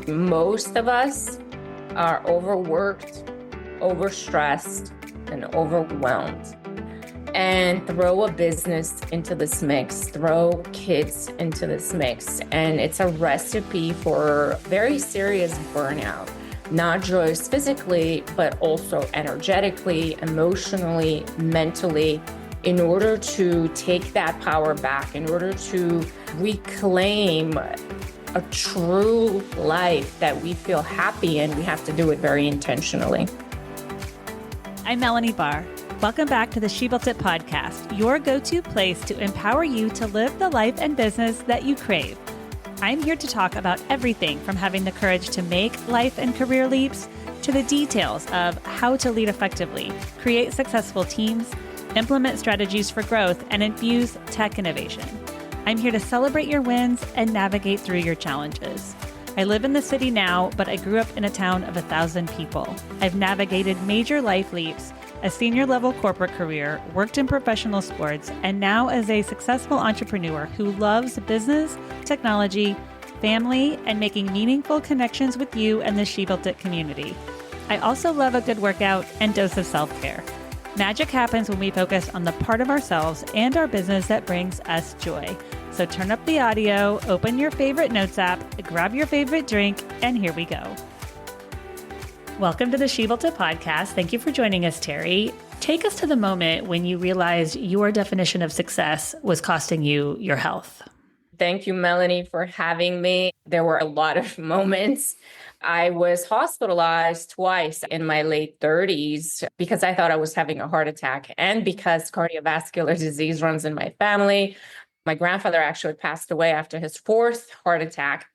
Most of us are overworked, overstressed, and overwhelmed. And throw a business into this mix, throw kids into this mix. And it's a recipe for very serious burnout, not just physically, but also energetically, emotionally, mentally, in order to take that power back, in order to reclaim a true life that we feel happy in. We have to do it very intentionally. I'm Melanie Barr. Welcome back to the She Built It podcast, your go-to place to empower you to live the life and business that you crave. I'm here to talk about everything from having the courage to make life and career leaps to the details of how to lead effectively, create successful teams, implement strategies for growth, and infuse tech innovation. I'm here to celebrate your wins and navigate through your challenges. I live in the city now, but I grew up in a town of 1,000 people. I've navigated major life leaps, a senior level corporate career, worked in professional sports, and now as a successful entrepreneur who loves business, technology, family, and making meaningful connections with you and the She Built It community. I also love a good workout and dose of self-care. Magic happens when we focus on the part of ourselves and our business that brings us joy. So turn up the audio, open your favorite notes app, grab your favorite drink, and here we go. Welcome to the She Built It podcast. Thank you for joining us, Terry. Take us to the moment when you realized your definition of success was costing you your health. Thank you, Melanie, for having me. There were a lot of moments. I was hospitalized twice in my late 30s because I thought I was having a heart attack and because cardiovascular disease runs in my family. My grandfather actually passed away after his fourth heart attack.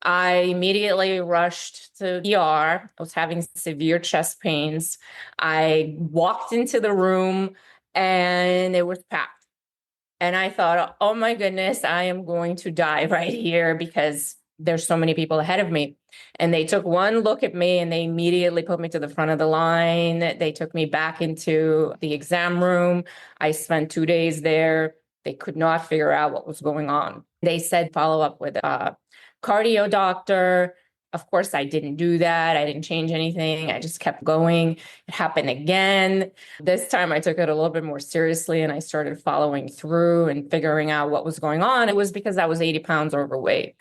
I immediately rushed to ER. I was having severe chest pains. I walked into the room and it was packed. And I thought, oh my goodness, I am going to die right here because there's so many people ahead of me. And they took one look at me and they immediately put me to the front of the line. They took me back into the exam room. I spent 2 days there. They could not figure out what was going on. They said, follow up with a cardio doctor. Of course, I didn't do that. I didn't change anything. I just kept going. It happened again. This time I took it a little bit more seriously and I started following through and figuring out what was going on. It was because I was 80 pounds overweight.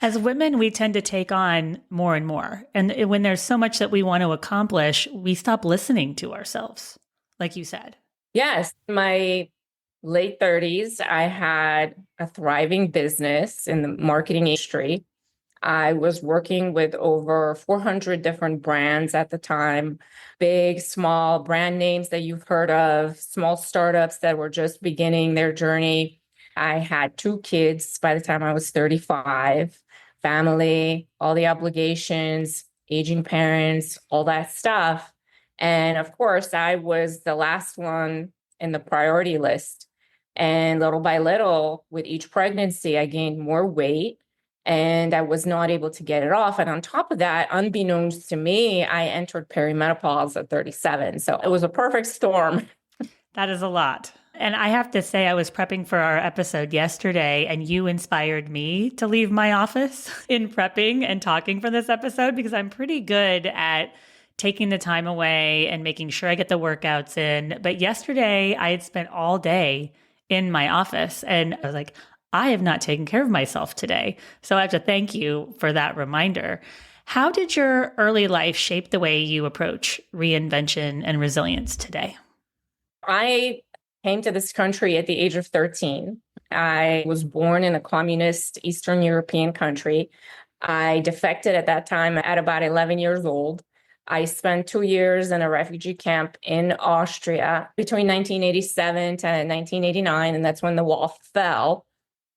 As women, we tend to take on more and more. And when there's so much that we want to accomplish, we stop listening to ourselves, like you said. Yes, my late 30s, I had a thriving business in the marketing industry. I was working with over 400 different brands at the time, big, small brand names that you've heard of, small startups that were just beginning their journey. I had 2 kids by the time I was 35, family, all the obligations, aging parents, all that stuff. And of course, I was the last one in the priority list. And little by little, with each pregnancy, I gained more weight and I was not able to get it off. And on top of that, unbeknownst to me, I entered perimenopause at 37. So it was a perfect storm. That is a lot. And I have to say, I was prepping for our episode yesterday, and you inspired me to leave my office in prepping and talking for this episode because I'm pretty good at taking the time away and making sure I get the workouts in. But yesterday, I had spent all day in my office and I was like, I have not taken care of myself today. So I have to thank you for that reminder. How did your early life shape the way you approach reinvention and resilience today? I came to this country at the age of 13. I was born in a communist Eastern European country. I defected at that time at about 11 years old. I spent 2 years in a refugee camp in Austria between 1987 to 1989, and that's when the wall fell.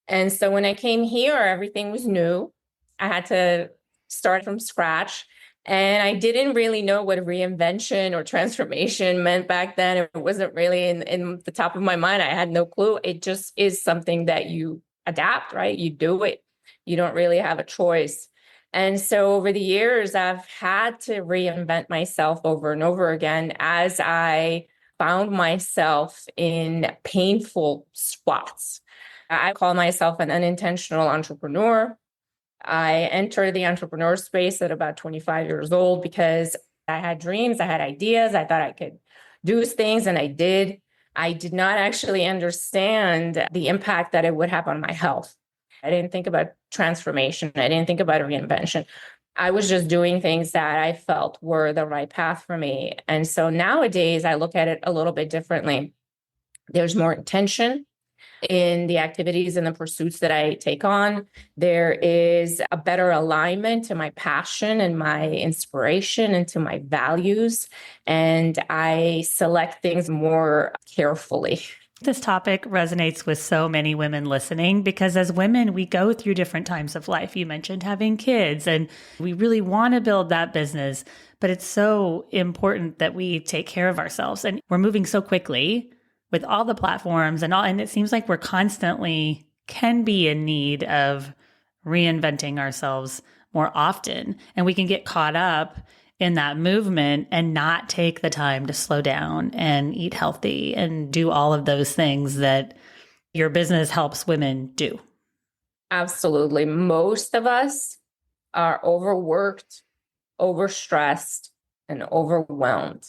And so when I came here, everything was new. I had to start from scratch. And I didn't really know what reinvention or transformation meant back then. It wasn't really in the top of my mind. I had no clue. It just is something that you adapt, right? You do it. You don't really have a choice. And so over the years, I've had to reinvent myself over and over again as I found myself in painful spots. I call myself an unintentional entrepreneur. I entered the entrepreneur space at about 25 years old because I had dreams, I had ideas, I thought I could do things, and I did. I did not actually understand the impact that it would have on my health. I didn't think about transformation. I didn't think about reinvention. I was just doing things that I felt were the right path for me. And so nowadays I look at it a little bit differently. There's more intention in the activities and the pursuits that I take on. There is a better alignment to my passion and my inspiration and to my values. And I select things more carefully. This topic resonates with so many women listening because as women, we go through different times of life. You mentioned having kids, and we really want to build that business, but it's so important that we take care of ourselves. And we're moving so quickly with all the platforms and it seems like we're constantly can be in need of reinventing ourselves more often. And we can get caught up in that movement and not take the time to slow down and eat healthy and do all of those things that your business helps women do. Absolutely. Most of us are overworked, overstressed, and overwhelmed.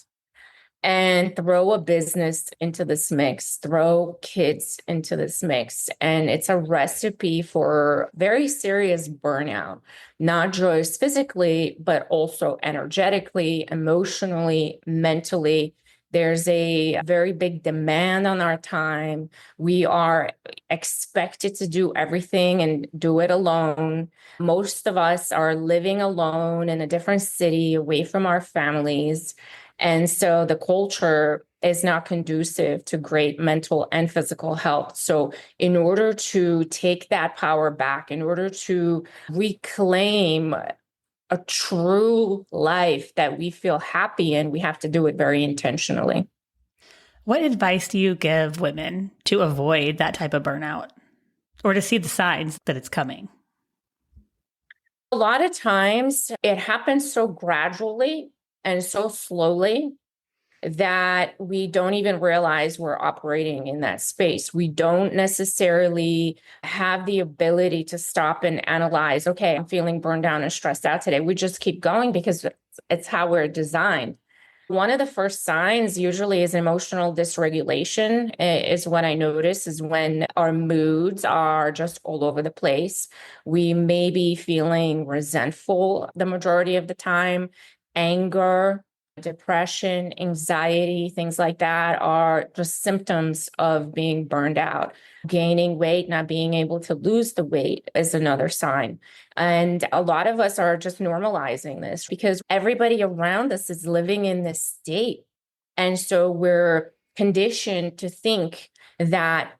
And throw a business into this mix, throw kids into this mix. And it's a recipe for very serious burnout, not just physically, but also energetically, emotionally, mentally. There's a very big demand on our time. We are expected to do everything and do it alone. Most of us are living alone in a different city, away from our families. And so the culture is not conducive to great mental and physical health. So in order to take that power back, in order to reclaim a true life that we feel happy in, we have to do it very intentionally. What advice do you give women to avoid that type of burnout or to see the signs that it's coming? A lot of times it happens so gradually and so slowly that we don't even realize we're operating in that space. We don't necessarily have the ability to stop and analyze, okay, I'm feeling burned down and stressed out today. We just keep going because it's how we're designed. One of the first signs usually is emotional dysregulation is what I notice is when our moods are just all over the place. We may be feeling resentful the majority of the time, anger, depression, anxiety, things like that are just symptoms of being burned out. Gaining weight, not being able to lose the weight is another sign. And a lot of us are just normalizing this because everybody around us is living in this state. And so we're conditioned to think that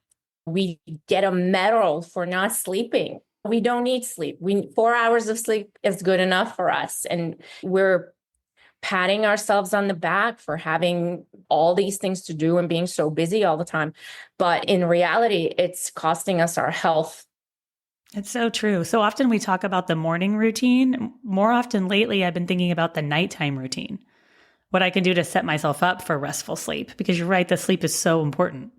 we get a medal for not sleeping. We don't need sleep. 4 hours of sleep is good enough for us. And we're patting ourselves on the back for having all these things to do and being so busy all the time. But in reality, it's costing us our health. It's so true. So often we talk about the morning routine. More often lately, I've been thinking about the nighttime routine, what I can do to set myself up for restful sleep, because you're right, the sleep is so important.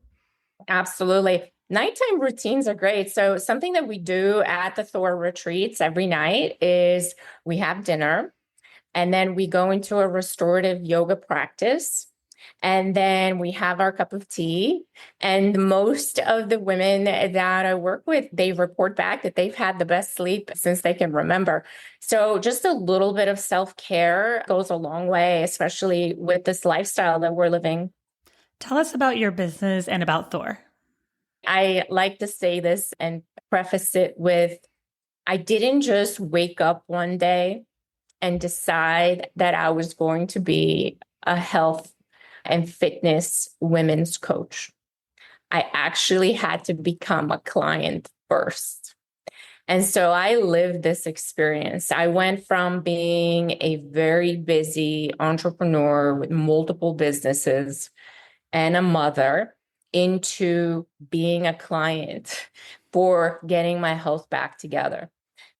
Absolutely. Nighttime routines are great. So something that we do at the Thor retreats every night is we have dinner. And then we go into a restorative yoga practice. And then we have our cup of tea. And most of the women that I work with, they report back that they've had the best sleep since they can remember. So just a little bit of self-care goes a long way, especially with this lifestyle that we're living. Tell us about your business and about Thor. I like to say this and preface it with, I didn't just wake up one day and decide that I was going to be a health and fitness women's coach. I actually had to become a client first. And so I lived this experience. I went from being a very busy entrepreneur with multiple businesses and a mother into being a client for getting my health back together.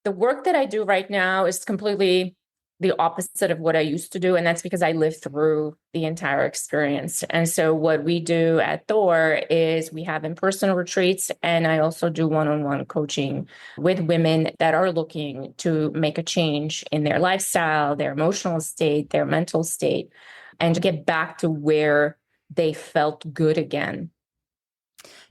The work that I do right now is completely the opposite of what I used to do. And that's because I lived through the entire experience. And so what we do at Thor is we have in-person retreats, and I also do one-on-one coaching with women that are looking to make a change in their lifestyle, their emotional state, their mental state, and to get back to where they felt good again.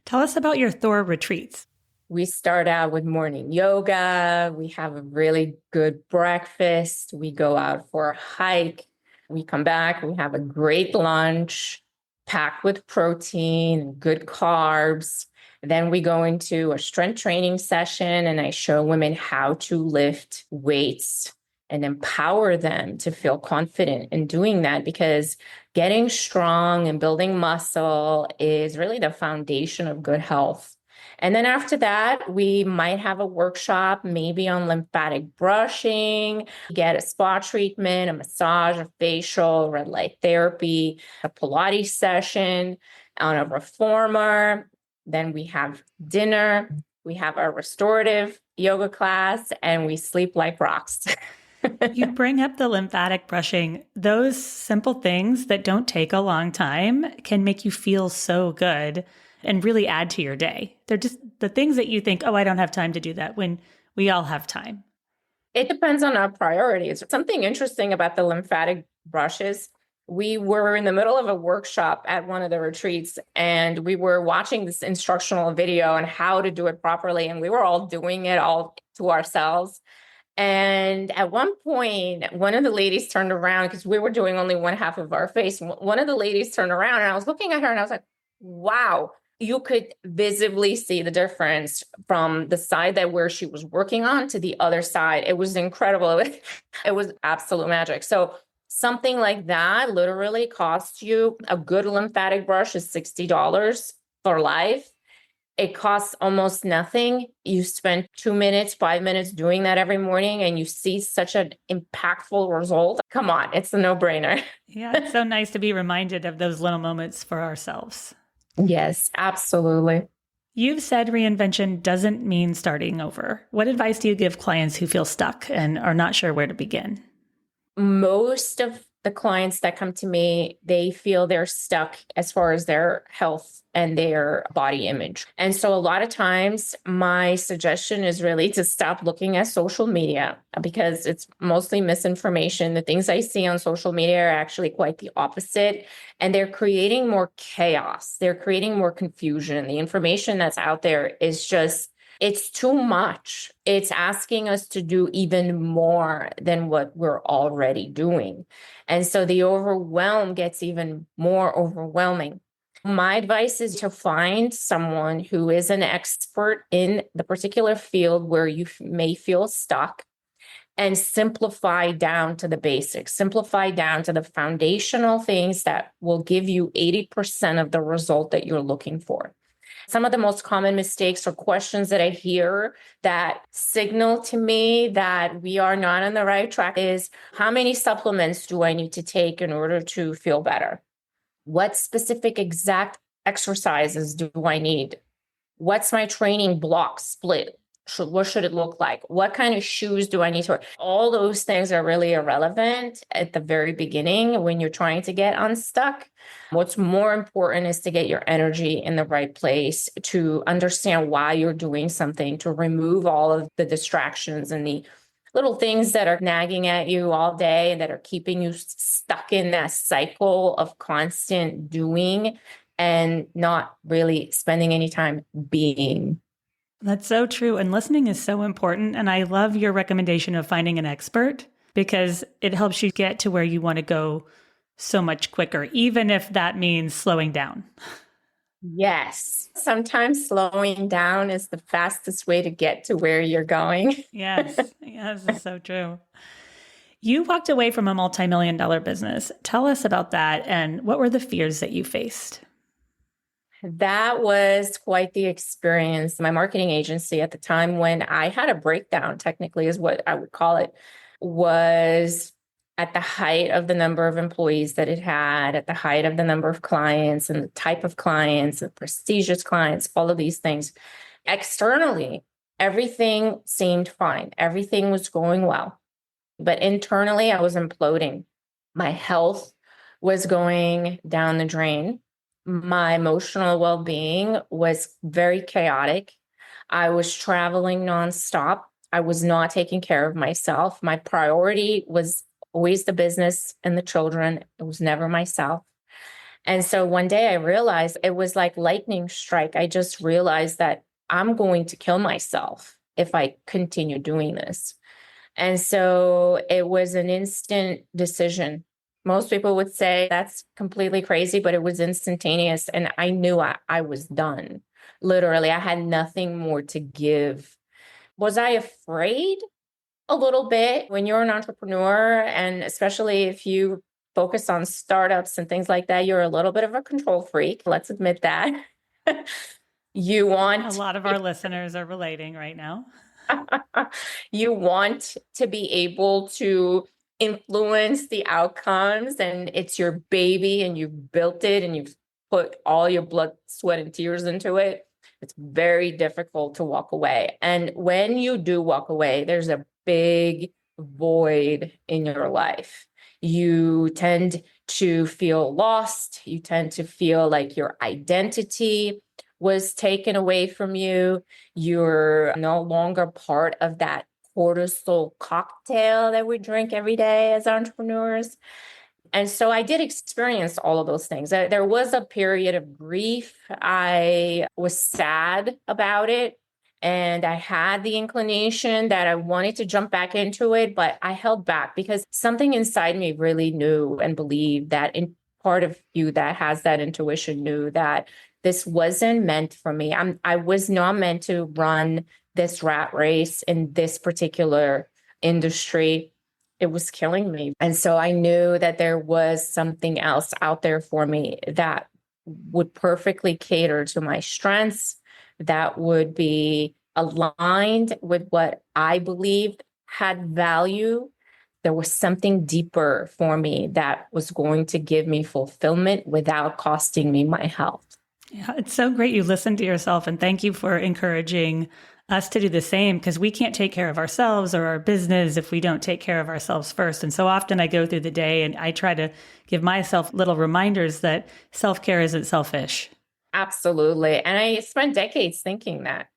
Tell us about your Thor retreats. We start out with morning yoga. We have a really good breakfast. We go out for a hike. We come back. We have a great lunch packed with protein, good carbs. Then we go into a strength training session, and I show women how to lift weights and empower them to feel confident in doing that, because getting strong and building muscle is really the foundation of good health. And then after that, we might have a workshop, maybe on lymphatic brushing, get a spa treatment, a massage, a facial, red light therapy, a Pilates session on a reformer. Then we have dinner, we have our restorative yoga class, and we sleep like rocks. You bring up the lymphatic brushing. Those simple things that don't take a long time can make you feel so good and really add to your day. They're just the things that you think, oh, I don't have time to do that, when we all have time. It depends on our priorities. Something interesting about the lymphatic brushes, we were in the middle of a workshop at one of the retreats, and we were watching this instructional video on how to do it properly. And we were all doing it all to ourselves. And at one point, one of the ladies turned around, because we were doing only one half of our face. One of the ladies turned around, and I was looking at her and I was like, wow, you could visibly see the difference from the side that where she was working on to the other side. It was incredible. It was absolute magic. So something like that literally costs you. A good lymphatic brush is $60 for life. It costs almost nothing. You spend 2 minutes, 5 minutes doing that every morning, and you see such an impactful result. Come on, it's a no-brainer. Yeah, it's so nice to be reminded of those little moments for ourselves. Yes, absolutely. You've said reinvention doesn't mean starting over. What advice do you give clients who feel stuck and are not sure where to begin? Most of the clients that come to me, they feel they're stuck as far as their health and their body image. And so a lot of times my suggestion is really to stop looking at social media, because it's mostly misinformation. The things I see on social media are actually quite the opposite. And they're creating more chaos. They're creating more confusion. The information that's out there is just, it's too much. It's asking us to do even more than what we're already doing. And so the overwhelm gets even more overwhelming. My advice is to find someone who is an expert in the particular field where you may feel stuck, and simplify down to the basics, simplify down to the foundational things that will give you 80% of the result that you're looking for. Some of the most common mistakes or questions that I hear that signal to me that we are not on the right track is, how many supplements do I need to take in order to feel better? What specific exact exercises do I need? What's my training block split? What should it look like? What kind of shoes do I need to wear? All those things are really irrelevant at the very beginning when you're trying to get unstuck. What's more important is to get your energy in the right place, to understand why you're doing something, to remove all of the distractions and the little things that are nagging at you all day and that are keeping you stuck in that cycle of constant doing and not really spending any time being. That's so true. And listening is so important. And I love your recommendation of finding an expert, because it helps you get to where you want to go so much quicker, even if that means slowing down. Yes. Sometimes slowing down is the fastest way to get to where you're going. Yes. Yes, it's so true. You walked away from a multi-million-dollar business. Tell us about that, and what were the fears that you faced? That was quite the experience. My marketing agency at the time, when I had a breakdown, technically is what I would call it, was at the height of the number of employees that it had, at the height of the number of clients and the type of clients, the prestigious clients, all of these things. Externally, everything seemed fine. Everything was going well. But internally, I was imploding. My health was going down the drain. My emotional well being was very chaotic. I was traveling nonstop. I was not taking care of myself. My priority was always the business and the children. It was never myself. And so one day I realized it was like lightning strike. I just realized that I'm going to kill myself if I continue doing this. And so it was an instant decision. Most people would say that's completely crazy, but it was instantaneous. And I knew I was done. Literally, I had nothing more to give. Was I afraid? A little bit when you're an entrepreneur, and especially if you focus on startups and things like that, you're a little bit of a control freak. Let's admit that. You A want lot of our listeners are relating right now. you want to be able to influence the outcomes, and it's your baby and you've built it and you've put all your blood, sweat, and tears into it. It's very difficult to walk away. And when you do walk away, there's a big void in your life. You tend to feel lost. You tend to feel like your identity was taken away from you. You're no longer part of that cortisol cocktail that we drink every day as entrepreneurs. And so I did experience all of those things. There was a period of grief. I was sad about it. And I had the inclination that I wanted to jump back into it, but I held back because something inside me really knew and believed that in part of you that has that intuition knew that this wasn't meant for me. I was not meant to run this rat race in this particular industry. It was killing me. And so I knew that there was something else out there for me that would perfectly cater to my strengths, that would be aligned with what I believed had value. There was something deeper for me that was going to give me fulfillment without costing me my health. Yeah, it's so great you listened to yourself, and thank you for encouraging us to do the same, because we can't take care of ourselves or our business if we don't take care of ourselves first. And so often I go through the day and I try to give myself little reminders that self-care isn't selfish. Absolutely. And I spent decades thinking that.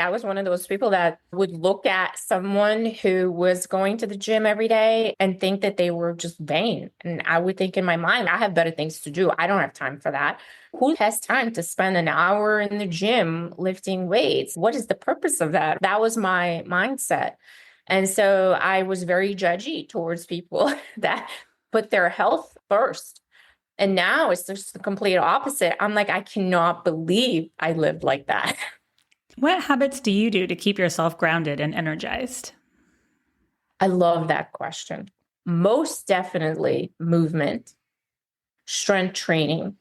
I was one of those people that would look at someone who was going to the gym every day and think that they were just vain. And I would think in my mind, I have better things to do. I don't have time for that. Who has time to spend an hour in the gym lifting weights? What is the purpose of that? That was my mindset. And so I was very judgy towards people that put their health first. And now it's just the complete opposite. I'm like, I cannot believe I lived like that. What habits do you do to keep yourself grounded and energized? I love that question. Most definitely movement, strength training,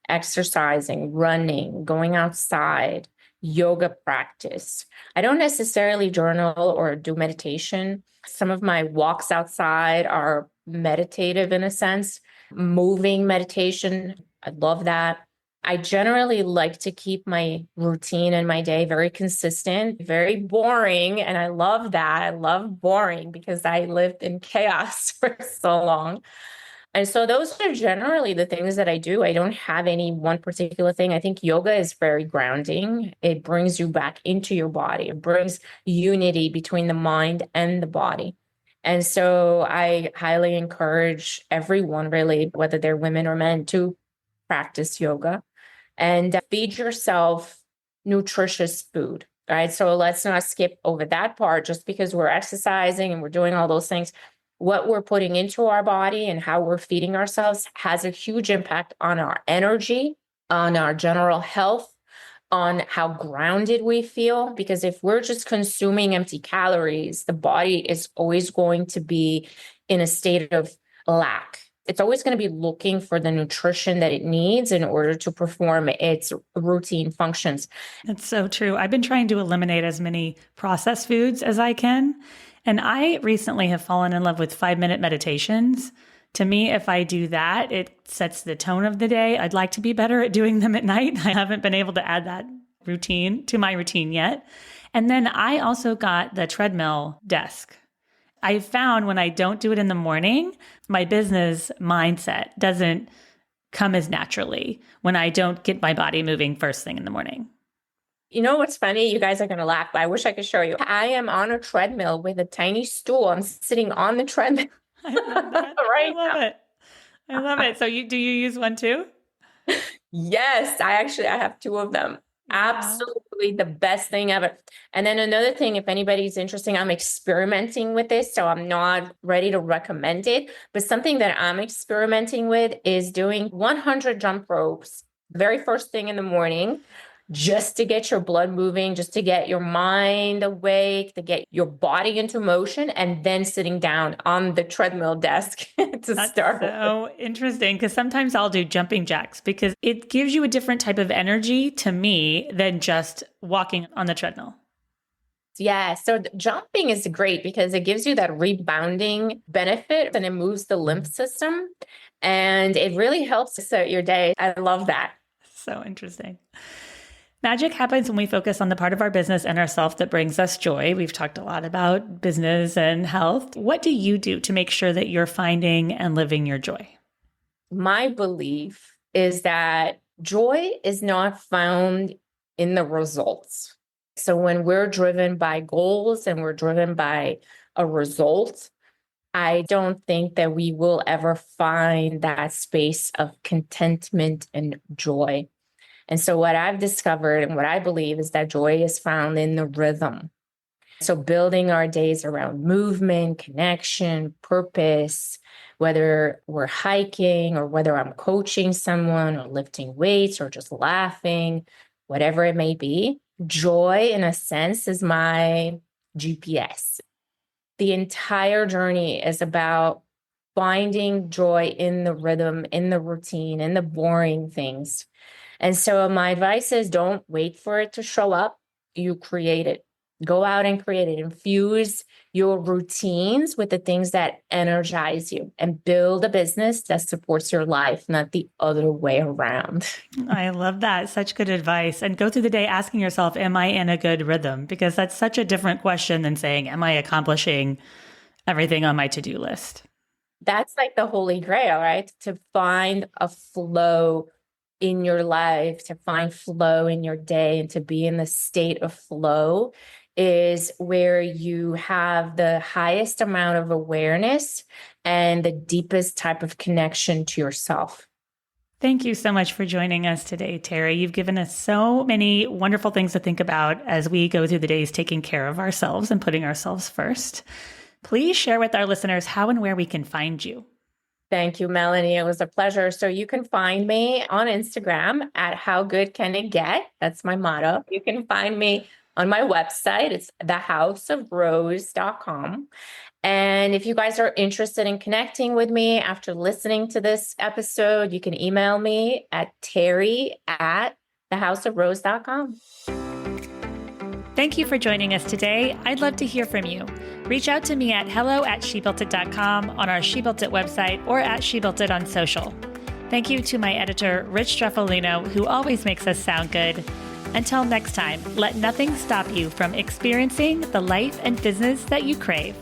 exercising, running, going outside, yoga practice. I don't necessarily journal or do meditation. Some of my walks outside are meditative in a sense, moving meditation. I love that. I generally like to keep my routine in my day very consistent, very boring. And I love that. I love boring because I lived in chaos for so long. And so those are generally the things that I do. I don't have any one particular thing. I think yoga is very grounding. It brings you back into your body. It brings unity between the mind and the body. And so I highly encourage everyone, really, whether they're women or men, to practice yoga and feed yourself nutritious food. Right. So let's not skip over that part just because we're exercising and we're doing all those things. What we're putting into our body and how we're feeding ourselves has a huge impact on our energy, on our general health, on how grounded we feel. Because if we're just consuming empty calories, the body is always going to be in a state of lack. It's always going to be looking for the nutrition that it needs in order to perform its routine functions. That's so true. I've been trying to eliminate as many processed foods as I can. And I recently have fallen in love with 5-minute meditations. To me, if I do that, it sets the tone of the day. I'd like to be better at doing them at night. I haven't been able to add that routine to my routine yet. And then I also got the treadmill desk. I found when I don't do it in the morning, my business mindset doesn't come as naturally when I don't get my body moving first thing in the morning. You know what's funny? You guys are going to laugh, but I wish I could show you. I am on a treadmill with a tiny stool. I'm sitting on the treadmill I love that. right I love now. it. I love it. So do you use one too? Yes, I have two of them. Wow. Absolutely the best thing ever. And then another thing, if anybody's interested, I'm experimenting with this, so I'm not ready to recommend it. But something that I'm experimenting with is doing 100 jump ropes very first thing in the morning, just to get your blood moving, just to get your mind awake, to get your body into motion, and then sitting down on the treadmill desk to That's start. so interesting because sometimes I'll do jumping jacks because it gives you a different type of energy to me than just walking on the treadmill. Yeah, so jumping is great because it gives you that rebounding benefit and it moves the lymph system and it really helps to start your day. I love that. So interesting. Magic happens when we focus on the part of our business and ourself that brings us joy. We've talked a lot about business and health. What do you do to make sure that you're finding and living your joy? My belief is that joy is not found in the results. So when we're driven by goals and we're driven by a result, I don't think that we will ever find that space of contentment and joy. And so what I've discovered and what I believe is that joy is found in the rhythm. So building our days around movement, connection, purpose, whether we're hiking or whether I'm coaching someone or lifting weights or just laughing, whatever it may be, joy in a sense is my GPS. The entire journey is about finding joy in the rhythm, in the routine, in the boring things. And so my advice is don't wait for it to show up. You create it. Go out and create it. Infuse your routines with the things that energize you and build a business that supports your life, not the other way around. I love that. Such good advice. And go through the day asking yourself, am I in a good rhythm? Because that's such a different question than saying, am I accomplishing everything on my to-do list? That's like the holy grail, right? To find a flow in your life, to find flow in your day and to be in the state of flow is where you have the highest amount of awareness and the deepest type of connection to yourself. Thank you so much for joining us today, Terry. You've given us so many wonderful things to think about as we go through the days taking care of ourselves and putting ourselves first. Please share with our listeners how and where we can find you. Thank you, Melanie. It was a pleasure. So you can find me on Instagram at How Good Can It Get? That's my motto. You can find me on my website. It's thehouseofrose.com. And if you guys are interested in connecting with me after listening to this episode, you can email me at terry@thehouseofrose.com. Thank you for joining us today. I'd love to hear from you. Reach out to me at hello@shebuiltit.com on our She Built It website or at She Built It on social. Thank you to my editor, Rich Streffolino, who always makes us sound good. Until next time, let nothing stop you from experiencing the life and business that you crave.